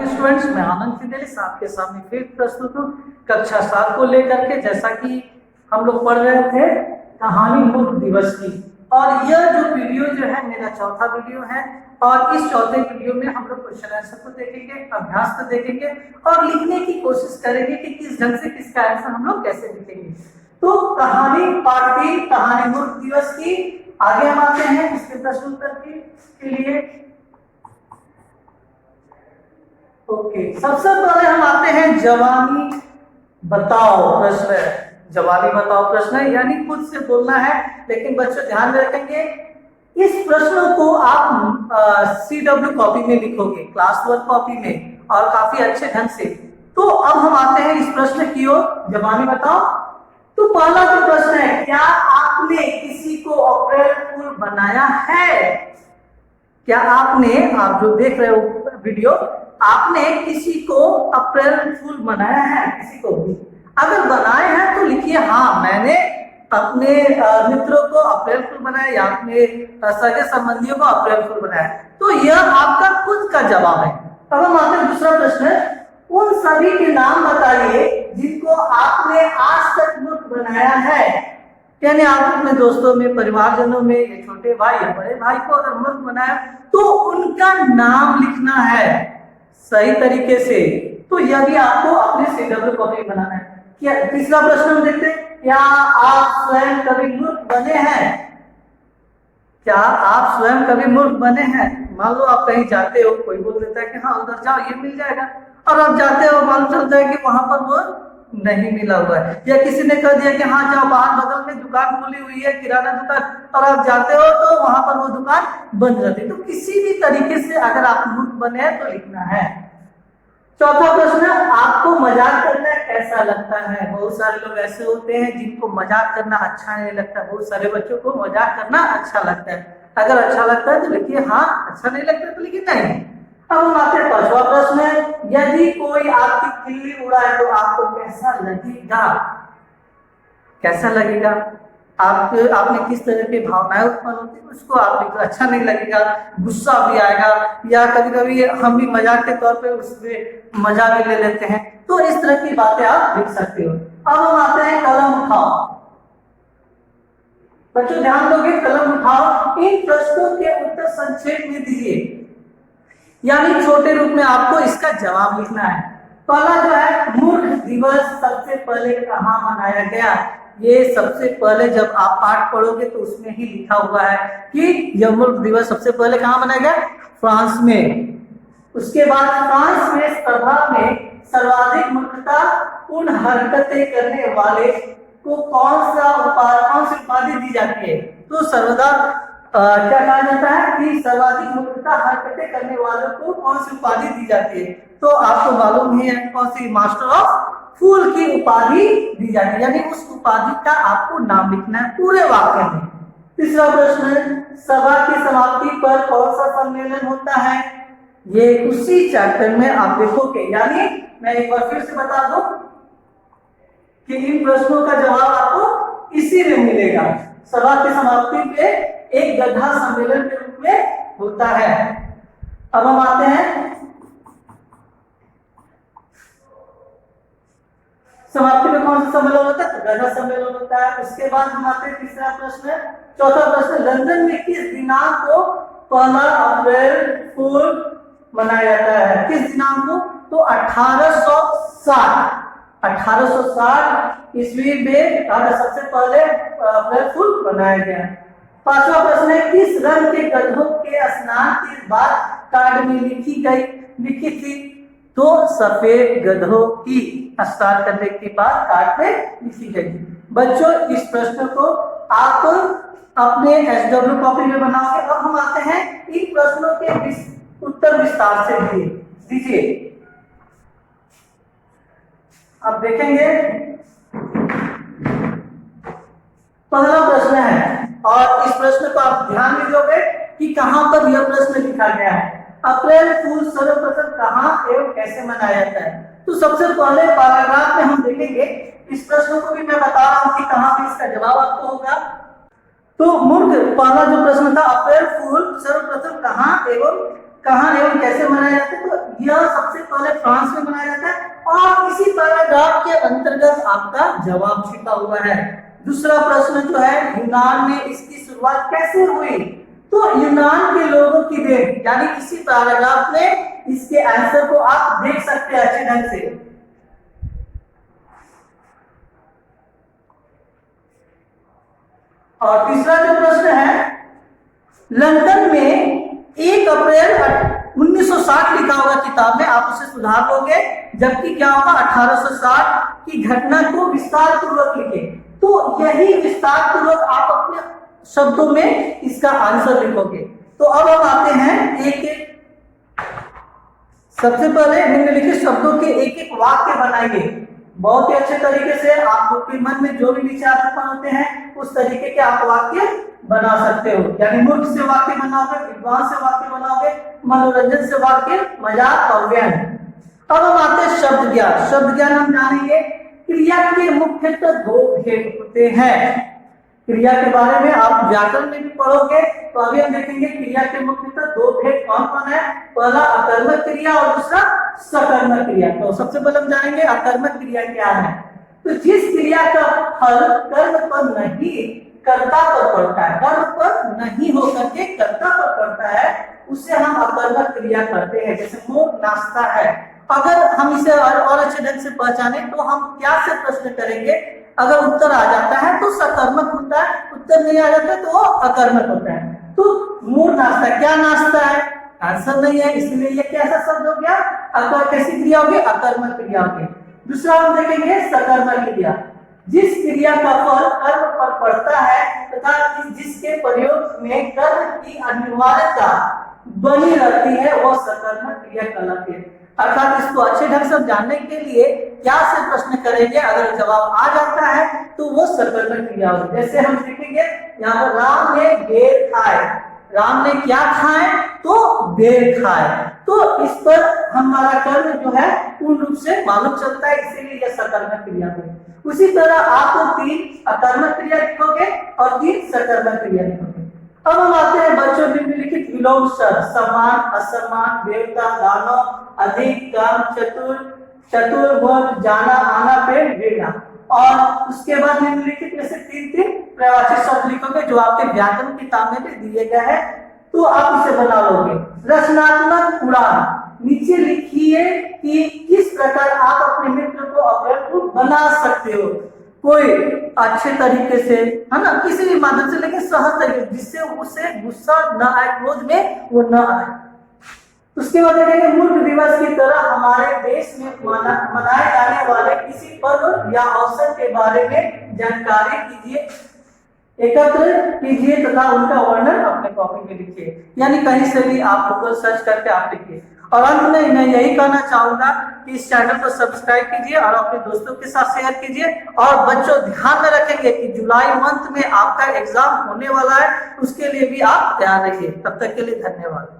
Students, मैं आनंद Fidelis आपके सामने फिर प्रस्तुत हूँ कक्षा 7 को लेकर के। जैसा कि हम लोग पढ़ रहे थे कहानी मूर्ख दिवस की, और यह जो वीडियो जो है मेरा चौथा वीडियो है। और इस चौथे वीडियो में हम लोग क्वेश्चन आंसर को देखेंगे, अभ्यास को देखेंगे और लिखने की कोशिश करेंगे कि किस ढंग से किसका आंसर हम लोग कैसे लिखेंगे। तो कहानी पार्ट 3 कहानी मूर्ख दिवस की आगे हम आते हैं इसके प्रश्न उत्तर के लिए। ओके, सबसे पहले हम आते हैं जवानी बताओ प्रश्न। जवानी बताओ प्रश्न है, यानी खुद से बोलना है, लेकिन बच्चों ध्यान में रखेंगे इस प्रश्न को आप CW कॉपी में लिखोगे, क्लास वर्क कॉपी में, और काफी अच्छे ढंग से। तो अब हम आते हैं इस प्रश्न की ओर, जवानी बताओ। तो पहला जो प्रश्न है, क्या आपने किसी को अप्रैल फूल बनाया है? क्या आपने, आप जो देख रहे हो वीडियो, आपने किसी को अप्रैल फूल बनाया है? किसी को भी अगर बनाए हैं तो लिखिए हाँ, मैंने अपने मित्रों को अप्रैल फूल बनाया या अपने सगे संबंधियों को अप्रैल फूल बनाया। तो यह आपका खुद का जवाब है। अब हम आते हैं दूसरा प्रश्न, उन सभी के नाम बताइए जिनको आपने आज तक मूर्ख बनाया है। यानी आप अपने दोस्तों में, परिवारजनों में, ये छोटे भाई या बड़े भाई को अगर मूर्ख बनाया तो उनका नाम लिखना है सही तरीके से। तो यह भी आपको अपने CW कॉपी बनाना है। क्या तीसरा प्रश्न हम देखते हैं, क्या आप स्वयं कभी मूर्ख बने हैं? क्या आप स्वयं कभी मूर्ख बने हैं? मान लो आप कहीं जाते हो, कोई बोल देता है कि हाँ उधर जाओ ये मिल जाएगा, और आप जाते हो, मालूम चलता है कि वहां पर वो नहीं मिला हुआ है, या किसी ने कह दिया कि हाँ जाओ, बाहर बगल में दुकान खुली हुई है किराना दुकान, और आप जाते हो तो वहां पर वो दुकान बंद रहती है। तो किसी भी तरीके से अगर आप मूर्ख बने हैं तो लिखना है। चौथा प्रश्न, आपको मजाक करना कैसा लगता है? बहुत सारे लोग ऐसे होते हैं जिनको मजाक करना अच्छा नहीं लगता। बहुत सारे बच्चों को मजाक करना अच्छा लगता है। अगर अच्छा लगता है तो लिखिए हाँ, अच्छा नहीं लगता तो लिखिए नहीं। अब हम आते हैं पांचवा प्रश्न, यदि कोई आपकी खिल्ली उड़ाए तो आपको कैसा लगेगा? कैसा लगेगा? आपने किस तरह की भावनाएं उत्पन्न होती है उसको आप लिखो। अच्छा नहीं लगेगा, गुस्सा भी आएगा, या कभी कभी हम भी मजाक के तौर पे उसमें मजा भी ले लेते हैं। तो इस तरह की बातें आप लिख सकते हो। अब हम आते हैं कलम उठाओ। बच्चों ध्यान दोगे, कलम उठाओ, इन प्रश्नों के उत्तर संक्षेप में दीजिए, यानी छोटे रूप में आपको इसका जवाब लिखना है। पहला जो है, मूर्ख दिवस सबसे पहले कहाँ मनाया गया? ये सबसे पहले जब आप पाठ पढ़ोगे तो उसमें ही लिखा हुआ है कि यह मूर्ख दिवस सबसे पहले कहाँ मनाया गया? फ्रांस में। उसके बाद फ्रांस में सभा में सर्वाधिक मूर्खता पूर्ण हरकतें करने वाले को कौन सी उपाधि दी जाती है? तो सर्वदा क्या कहा जाता है कि सर्वाधिक मूर्खता हरकतें करने वालों को कौन सी उपाधि दी जाती है? तो आपको मालूम ही है कौन सी, मास्टर ऑफ फूल की उपाधि दी जाती है, यानी उस उपाधि का आपको नाम लिखना है पूरे वाक्य में। तीसरा प्रश्न, सभा की समाप्ति पर कौन सा सम्मेलन होता है? ये उसी चैप्टर में आप देखोगे, यानी मैं एक बार फिर से बता दूं कि इन प्रश्नों का जवाब आपको इसी में मिलेगा। सभा की समाप्ति पे एक गधा सम्मेलन के रूप में होता है। अब हम आते हैं समाप्ति में कौन सा सम्मेलन होता है? तो गधा सम्मेलन होता है। उसके बाद हम आते हैं तीसरा प्रश्न, चौथा प्रश्न, लंदन में किस दिनांक को पहला अप्रैल फूल मनाया जाता है? किस दिनांक को? तो 1860 ईस्वी में सबसे पहले अप्रैल फूल मनाया गया। पांचवा प्रश्न है, किस रंग के गधों के स्नान के बाद कार्ड में लिखी थी? तो सफेद गधों की स्नान करने के बाद कार्ड पे लिखी गई। बच्चों इस प्रश्न को आप अपने SW कॉपी में बनाओगे। अब हम आते हैं इन प्रश्नों के उत्तर विस्तार से दीजिए। आप देखेंगे पहला प्रश्न है, और इस प्रश्न को आप ध्यान में दोगे कि कहां पर यह प्रश्न लिखा गया है। अप्रैल फूल सर्वप्रथम कहां एवं कैसे मनाया जाता है? तो सबसे पहले पैराग्राफ में हम देखेंगे, इस प्रश्न को भी मैं बता रहा हूं कि कहां पे इसका जवाब आपको होगा। तो मूर्ख पहला जो प्रश्न था, अप्रैल फूल सर्वप्रथम कहां एवं कैसे मनाया जाता है? तो यह सबसे पहले फ्रांस में मनाया जाता है, और इसी पैराग्राफ के अंतर्गत आपका जवाब छिपा हुआ है। दूसरा प्रश्न जो है, यूनान में इसकी शुरुआत कैसे हुई? तो यूनान के लोगों की देन, यानी इसी पैराग्राफ में इसके आंसर को आप देख सकते हैं अच्छे ढंग से। और तीसरा जो प्रश्न है, लंदन में 1 अप्रैल 1960 लिखा होगा किताब में, आप उसे सुधार लोगे, जबकि क्या होगा 1860 की घटना को विस्तार पूर्वक लिखे। तो यही विस्तार पूर्वक आप अपने शब्दों में इसका आंसर लिखोगे। तो अब हम आते हैं एक एक, सबसे पहले निम्नलिखित शब्दों के एक एक वाक्य बनाएंगे। बहुत ही अच्छे तरीके से आपके मन में जो भी विचार उत्पन्न होते हैं उस तरीके के आप वाक्य बना सकते हो, यानी मूर्ख से वाक्य बनाओगे, विद्वान से वाक्य बनाओगे, मनोरंजन से वाक्य, मजाक और व्यंग। अब हम आते हैं शब्द ज्ञान। शब्द ज्ञान हम जानेंगे, क्रिया के मुख्यतः 2 भेद होते हैं। क्रिया के बारे में आप व्याकरण में भी पढ़ोगे, तो अभी हम देखेंगे क्रिया के मुख्यतः 2 भेद कौन कौन है। पहला अकर्मक क्रिया और दूसरा सकर्मक क्रिया। तो सबसे पहले हम जानेंगे अकर्मक क्रिया क्या है। तो जिस क्रिया का फल कर्म पर नहीं कर्ता पर पड़ता है, कर्म पर नहीं होकर के कर्ता पर पड़ता है, उसे हम अकर्मक क्रिया करते हैं। जैसे मोर नाचता है, अगर हम इसे और अच्छे ढंग से पहचाने तो हम क्या से प्रश्न करेंगे, अगर उत्तर आ जाता है तो सकर्मक होता है, उत्तर नहीं आ जाता है तो वो अकर्मक होता है। तो मोर नाचता है, क्या नाचता है, आंसर नहीं है, इसलिए ये कैसा शब्द हो गया, कैसी क्रिया होगी, अकर्मक क्रिया होगी। दूसरा हम देखेंगे सकर्मक क्रिया, जिस क्रिया का फल कर्म पर पड़ता है तथा जिसके प्रयोग में कर्म की अनिवार्यता बनी रहती है, वो सकर्मक क्रिया कहलाती है। अर्थात इसको अच्छे ढंग से जानने के लिए क्या से प्रश्न करेंगे, अगर जवाब आ जाता है तो वो सकर्मक क्रिया होगी। जैसे हम देखेंगे यहाँ पर राम ने बेर खाए, राम ने क्या खाए, तो बेर खाए। तो इस पर हमारा कर्म जो है पूर्ण रूप से मालूम चलता है, इसीलिए यह सकर्मक क्रिया है। उसी तरह आप 3 अकर्मक क्रिया लिखोगे और 3 सकर्मक क्रिया लिखोगे। अब हम आते हैं बच्चों निम्नलिखित विलोम शब्द, समान, असमान, देवता, दानव, अधिक, कम, चतुर, चतुर्भुज, जाना, आना, पेड़, गिरना। और उसके बाद निम्नलिखित में से 3 प्रवाची शब्द लिखोगे जो आपके व्याकरण किताब में भी दिए गए हैं, तो आप इसे बना लोगे। रचनात्मक उड़ान, नीचे लिखिए कि किस प्रकार आप अपने मित्र को अप्रिय बना सकते हो, कोई अच्छे तरीके से, है ना, किसी भी माध्यम से, लेकिन सहज तरीके, जिससे उसे गुस्सा न आए, क्रोध में वो न आए। उसके बाद देखेंगे मूर्ख दिवस की तरह हमारे देश में मनाए जाने वाले किसी पर्व या अवसर के बारे में जानकारी कीजिए, एकत्र कीजिए तथा उनका वर्णन अपने कॉपी में लिखिए। यानी कहीं से भी आप गूगल सर्च करके आप लिखिए। और अंत में मैं यही कहना चाहूंगा कि इस चैनल को सब्सक्राइब कीजिए और अपने दोस्तों के साथ शेयर कीजिए। और बच्चों ध्यान में रखेंगे कि जुलाई मंथ में आपका एग्जाम होने वाला है, उसके लिए भी आप तैयार रहिए। तब तक के लिए धन्यवाद।